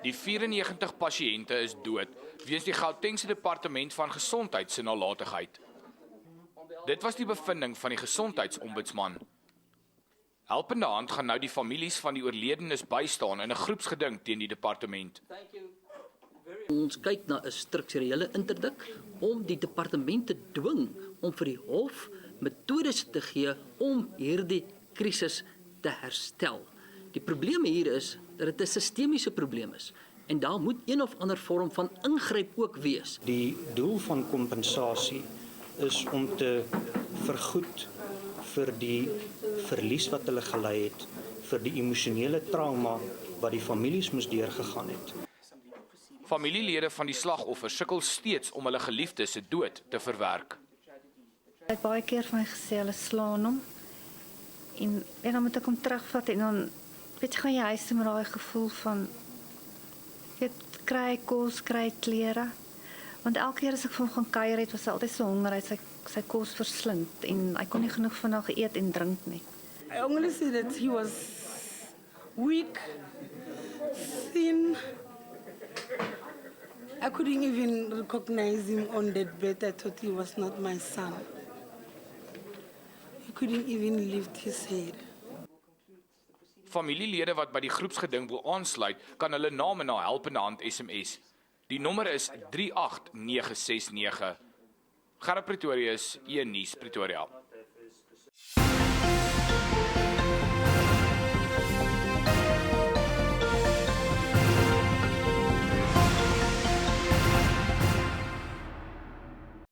Die 94 pasiënte is dood weens die Gautengse Departement van Gesondheid se nalatigheid. Dit was die bevinding van die gesondheidsombudsman. Helpende Hand gaan nou die families van die oorledenes bystaan in 'n groepsgeding teen die departement. Ons kyk na 'n strukturele interdik om die departement te dwing om vir die hof metodes te gee om hierdie krisis te herstel. Die probleem hier is dat dit 'n sistemiese probleem is en daar moet een of ander vorm van ingryp ook wees. Die doel van kompensasie is om te vergoed vir die verlies wat hulle gely het, vir die emosionele trauma wat die families moes deurgegaan het. Familielede van die slagoffers sukkel steeds om hulle geliefdes se dood te verwerk. Hy het baie keer vir my gesê hulle slaan hom. En dan moet ek hom terugvat en dan weet jy gaan jy huis toe met daai gevoel van kry kos, kry klere. Want elke keer as ek vir hom gaan kuier het, was hy altyd so honger, hy sy kos verslind en hy kon nie genoeg van haar geëet en drink nie. I only see that he was weak, thin. I couldn't even recognize him on that bed. I thought he was not my son. He couldn't even lift his head. Familielede wat by die groepsgeding wil aansluit, kan hulle name na Helpende Hand SMS. Die nommer is 38969. Gerard Pretorius, 1 Nuus Pretoria.